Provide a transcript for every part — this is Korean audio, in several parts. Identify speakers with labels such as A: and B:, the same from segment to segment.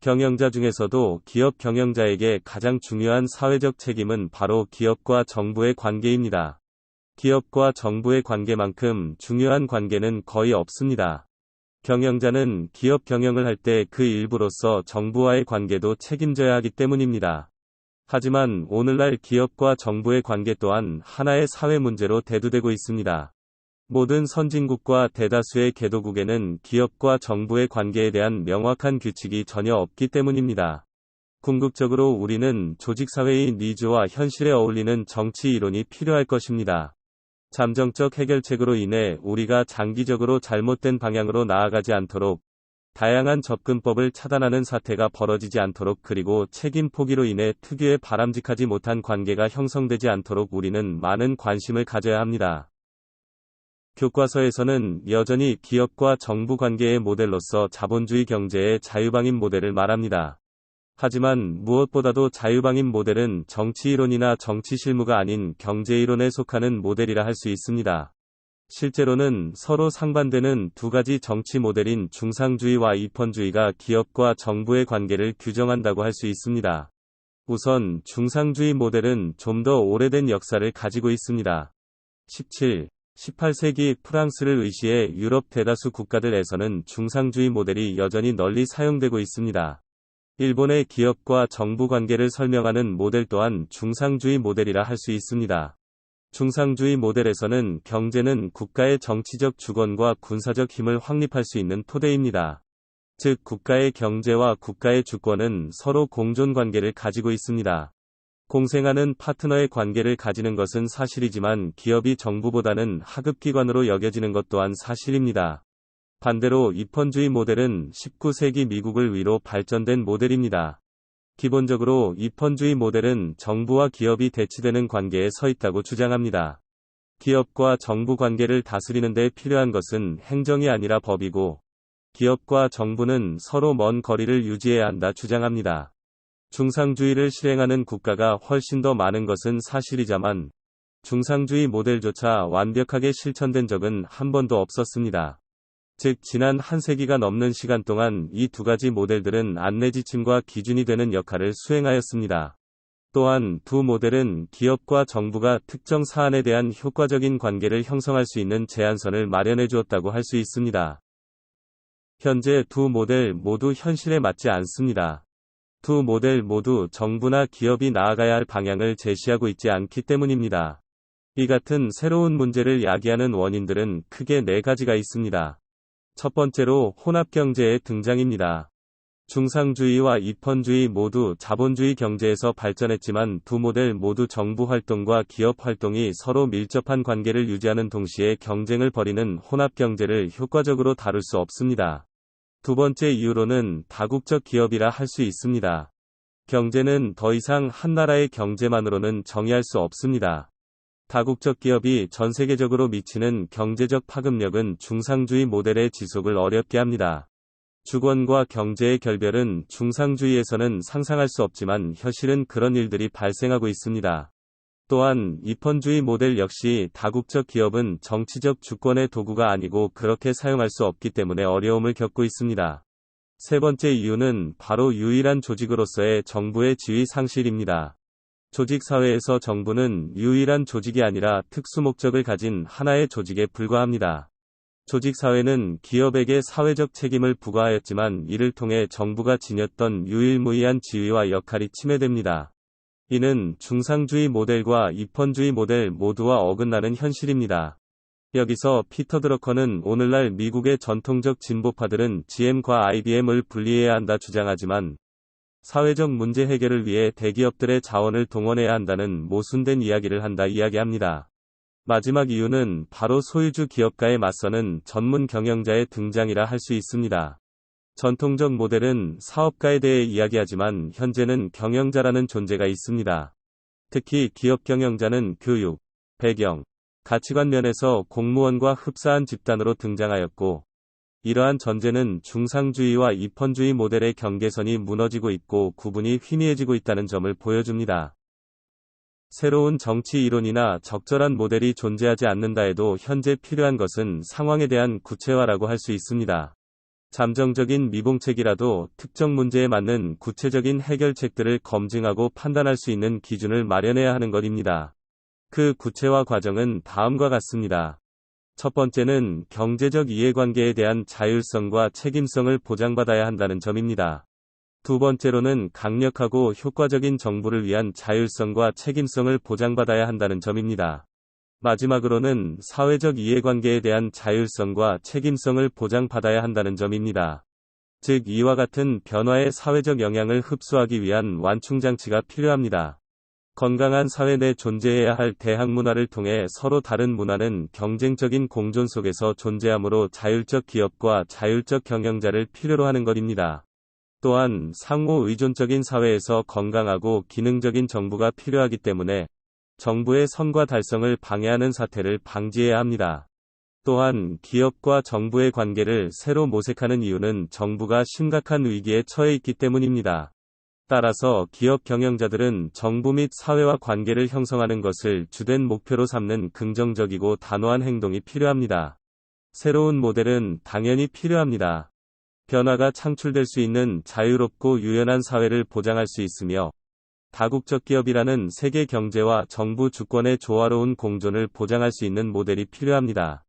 A: 경영자 중에서도 기업 경영자에게 가장 중요한 사회적 책임은 바로 기업과 정부의 관계입니다. 기업과 정부의 관계만큼 중요한 관계는 거의 없습니다. 경영자는 기업 경영을 할 때 그 일부로서 정부와의 관계도 책임져야 하기 때문입니다. 하지만 오늘날 기업과 정부의 관계 또한 하나의 사회 문제로 대두되고 있습니다. 모든 선진국과 대다수의 개도국에는 기업과 정부의 관계에 대한 명확한 규칙이 전혀 없기 때문입니다. 궁극적으로 우리는 조직사회의 니즈와 현실에 어울리는 정치 이론이 필요할 것입니다. 잠정적 해결책으로 인해 우리가 장기적으로 잘못된 방향으로 나아가지 않도록, 다양한 접근법을 차단하는 사태가 벌어지지 않도록, 그리고 책임 포기로 인해 특유의 바람직하지 못한 관계가 형성되지 않도록 우리는 많은 관심을 가져야 합니다. 교과서에서는 여전히 기업과 정부 관계의 모델로서 자본주의 경제의 자유방임 모델을 말합니다. 하지만 무엇보다도 자유방임 모델은 정치이론이나 정치실무가 아닌 경제이론에 속하는 모델이라 할 수 있습니다. 실제로는 서로 상반되는 두 가지 정치 모델인 중상주의와 이펀주의가 기업과 정부의 관계를 규정한다고 할 수 있습니다. 우선 중상주의 모델은 좀 더 오래된 역사를 가지고 있습니다. 17, 18세기 프랑스를 의시해 유럽 대다수 국가들에서는 중상주의 모델이 여전히 널리 사용되고 있습니다. 일본의 기업과 정부 관계를 설명하는 모델 또한 중상주의 모델이라 할 수 있습니다. 중상주의 모델에서는 경제는 국가의 정치적 주권과 군사적 힘을 확립할 수 있는 토대입니다. 즉, 국가의 경제와 국가의 주권은 서로 공존 관계를 가지고 있습니다. 공생하는 파트너의 관계를 가지는 것은 사실이지만 기업이 정부보다는 하급기관으로 여겨지는 것 또한 사실입니다. 반대로 이펀주의 모델은 19세기 미국을 위로 발전된 모델입니다. 기본적으로 이펀주의 모델은 정부와 기업이 대치되는 관계에 서 있다고 주장합니다. 기업과 정부 관계를 다스리는 데 필요한 것은 행정이 아니라 법이고, 기업과 정부는 서로 먼 거리를 유지해야 한다 주장합니다. 중상주의를 실행하는 국가가 훨씬 더 많은 것은 사실이자만, 중상주의 모델조차 완벽하게 실천된 적은 한 번도 없었습니다. 즉, 지난 한 세기가 넘는 시간 동안 이 두 가지 모델들은 안내지침과 기준이 되는 역할을 수행하였습니다. 또한 두 모델은 기업과 정부가 특정 사안에 대한 효과적인 관계를 형성할 수 있는 제한선을 마련해 주었다고 할 수 있습니다. 현재 두 모델 모두 현실에 맞지 않습니다. 두 모델 모두 정부나 기업이 나아가야 할 방향을 제시하고 있지 않기 때문입니다. 이 같은 새로운 문제를 야기하는 원인들은 크게 네 가지가 있습니다. 첫 번째로 혼합경제의 등장입니다. 중상주의와 이펀주의 모두 자본주의 경제에서 발전했지만 두 모델 모두 정부 활동과 기업 활동이 서로 밀접한 관계를 유지하는 동시에 경쟁을 벌이는 혼합경제를 효과적으로 다룰 수 없습니다. 두 번째 이유로는 다국적 기업이라 할 수 있습니다. 경제는 더 이상 한 나라의 경제만으로는 정의할 수 없습니다. 다국적 기업이 전 세계적으로 미치는 경제적 파급력은 중상주의 모델의 지속을 어렵게 합니다. 주권과 경제의 결별은 중상주의에서는 상상할 수 없지만 현실은 그런 일들이 발생하고 있습니다. 또한 이펀주의 모델 역시 다국적 기업은 정치적 주권의 도구가 아니고 그렇게 사용할 수 없기 때문에 어려움을 겪고 있습니다. 세 번째 이유는 바로 유일한 조직으로서의 정부의 지위 상실입니다. 조직사회에서 정부는 유일한 조직이 아니라 특수 목적을 가진 하나의 조직에 불과합니다. 조직사회는 기업에게 사회적 책임을 부과하였지만 이를 통해 정부가 지녔던 유일무이한 지위와 역할이 침해됩니다. 이는 중상주의 모델과 이펀주의 모델 모두와 어긋나는 현실입니다. 여기서 피터 드러커는 오늘날 미국의 전통적 진보파들은 GM과 IBM을 분리해야 한다 주장하지만 사회적 문제 해결을 위해 대기업들의 자원을 동원해야 한다는 모순된 이야기를 한다 이야기합니다. 마지막 이유는 바로 소유주 기업가에 맞서는 전문 경영자의 등장이라 할 수 있습니다. 전통적 모델은 사업가에 대해 이야기하지만 현재는 경영자라는 존재가 있습니다. 특히 기업 경영자는 교육, 배경, 가치관 면에서 공무원과 흡사한 집단으로 등장하였고, 이러한 전제는 중상주의와 이펀주의 모델의 경계선이 무너지고 있고 구분이 희미해지고 있다는 점을 보여줍니다. 새로운 정치 이론이나 적절한 모델이 존재하지 않는다 해도 현재 필요한 것은 상황에 대한 구체화라고 할 수 있습니다. 잠정적인 미봉책이라도 특정 문제에 맞는 구체적인 해결책들을 검증하고 판단할 수 있는 기준을 마련해야 하는 것입니다. 그 구체화 과정은 다음과 같습니다. 첫 번째는 경제적 이해관계에 대한 자율성과 책임성을 보장받아야 한다는 점입니다. 두 번째로는 강력하고 효과적인 정부를 위한 자율성과 책임성을 보장받아야 한다는 점입니다. 마지막으로는 사회적 이해관계에 대한 자율성과 책임성을 보장받아야 한다는 점입니다. 즉, 이와 같은 변화의 사회적 영향을 흡수하기 위한 완충장치가 필요합니다. 건강한 사회 내 존재해야 할 대학 문화를 통해 서로 다른 문화는 경쟁적인 공존 속에서 존재하므로 자율적 기업과 자율적 경영자를 필요로 하는 것입니다. 또한 상호 의존적인 사회에서 건강하고 기능적인 정부가 필요하기 때문에 정부의 성과 달성을 방해하는 사태를 방지해야 합니다. 또한 기업과 정부의 관계를 새로 모색하는 이유는 정부가 심각한 위기에 처해 있기 때문입니다. 따라서 기업 경영자들은 정부 및 사회와 관계를 형성하는 것을 주된 목표로 삼는 긍정적이고 단호한 행동이 필요합니다. 새로운 모델은 당연히 필요합니다. 변화가 창출될 수 있는 자유롭고 유연한 사회를 보장할 수 있으며 다국적 기업이라는 세계 경제와 정부 주권의 조화로운 공존을 보장할 수 있는 모델이 필요합니다.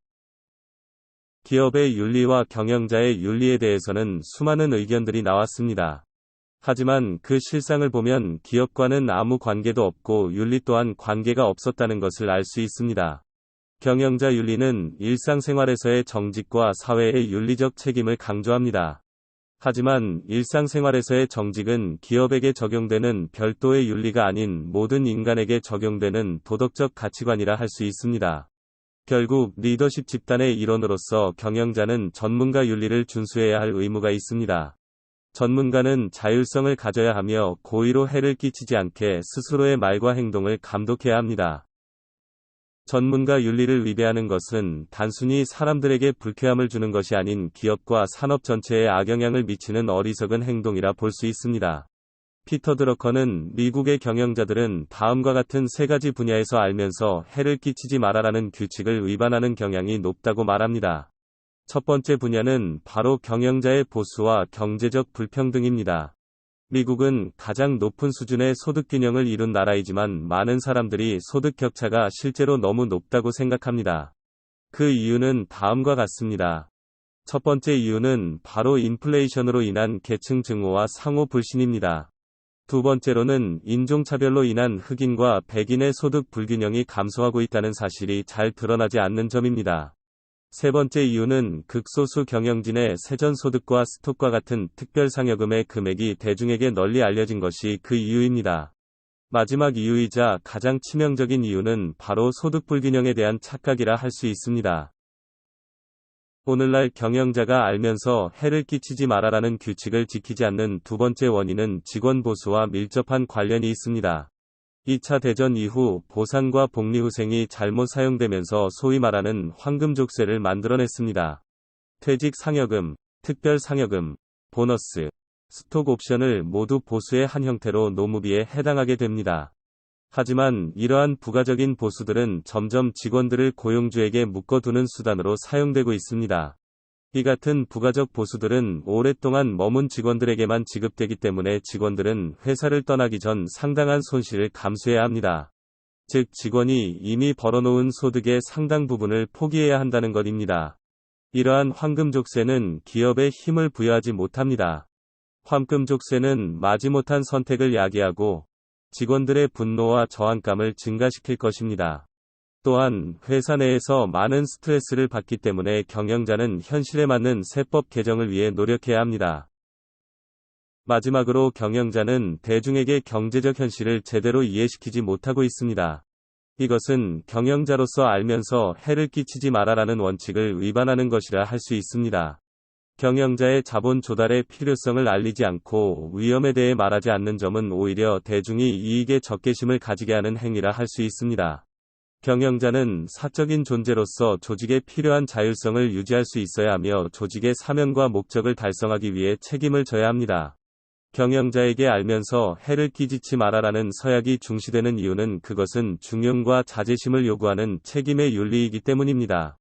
A: 기업의 윤리와 경영자의 윤리에 대해서는 수많은 의견들이 나왔습니다. 하지만 그 실상을 보면 기업과는 아무 관계도 없고 윤리 또한 관계가 없었다는 것을 알 수 있습니다. 경영자 윤리는 일상생활에서의 정직과 사회의 윤리적 책임을 강조합니다. 하지만 일상생활에서의 정직은 기업에게 적용되는 별도의 윤리가 아닌 모든 인간에게 적용되는 도덕적 가치관이라 할 수 있습니다. 결국 리더십 집단의 일원으로서 경영자는 전문가 윤리를 준수해야 할 의무가 있습니다. 전문가는 자율성을 가져야 하며 고의로 해를 끼치지 않게 스스로의 말과 행동을 감독해야 합니다. 전문가 윤리를 위배하는 것은 단순히 사람들에게 불쾌함을 주는 것이 아닌 기업과 산업 전체에 악영향을 미치는 어리석은 행동이라 볼 수 있습니다. 피터 드러커는 미국의 경영자들은 다음과 같은 세 가지 분야에서 알면서 해를 끼치지 말아라는 규칙을 위반하는 경향이 높다고 말합니다. 첫 번째 분야는 바로 경영자의 보수와 경제적 불평등입니다. 미국은 가장 높은 수준의 소득균형을 이룬 나라이지만 많은 사람들이 소득 격차가 실제로 너무 높다고 생각합니다. 그 이유는 다음과 같습니다. 첫 번째 이유는 바로 인플레이션으로 인한 계층 증오와 상호 불신입니다. 두 번째로는 인종차별로 인한 흑인과 백인의 소득 불균형이 감소하고 있다는 사실이 잘 드러나지 않는 점입니다. 세 번째 이유는 극소수 경영진의 세전소득과 스톡과 같은 특별상여금의 금액이 대중에게 널리 알려진 것이 그 이유입니다. 마지막 이유이자 가장 치명적인 이유는 바로 소득 불균형에 대한 착각이라 할 수 있습니다. 오늘날 경영자가 알면서 해를 끼치지 말아라는 규칙을 지키지 않는 두 번째 원인은 직원 보수와 밀접한 관련이 있습니다. 2차 대전 이후 보상과 복리후생이 잘못 사용되면서 소위 말하는 황금족쇄를 만들어냈습니다. 퇴직 상여금, 특별 상여금, 보너스, 스톡 옵션을 모두 보수의 한 형태로 노무비에 해당하게 됩니다. 하지만 이러한 부가적인 보수들은 점점 직원들을 고용주에게 묶어두는 수단으로 사용되고 있습니다. 이 같은 부가적 보수들은 오랫동안 머문 직원들에게만 지급되기 때문에 직원들은 회사를 떠나기 전 상당한 손실을 감수해야 합니다. 즉, 직원이 이미 벌어놓은 소득의 상당 부분을 포기해야 한다는 것입니다. 이러한 황금족쇄는 기업에 힘을 부여하지 못합니다. 황금족쇄는 마지못한 선택을 야기하고 직원들의 분노와 저항감을 증가시킬 것입니다. 또한 회사 내에서 많은 스트레스를 받기 때문에 경영자는 현실에 맞는 세법 개정을 위해 노력해야 합니다. 마지막으로 경영자는 대중에게 경제적 현실을 제대로 이해시키지 못하고 있습니다. 이것은 경영자로서 알면서 해를 끼치지 말아라는 원칙을 위반하는 것이라 할 수 있습니다. 경영자의 자본 조달의 필요성을 알리지 않고 위험에 대해 말하지 않는 점은 오히려 대중이 이익에 적개심을 가지게 하는 행위라 할 수 있습니다. 경영자는 사적인 존재로서 조직에 필요한 자율성을 유지할 수 있어야 하며 조직의 사명과 목적을 달성하기 위해 책임을 져야 합니다. 경영자에게 알면서 해를 끼치지 말아라는 서약이 중시되는 이유는 그것은 중용과 자제심을 요구하는 책임의 윤리이기 때문입니다.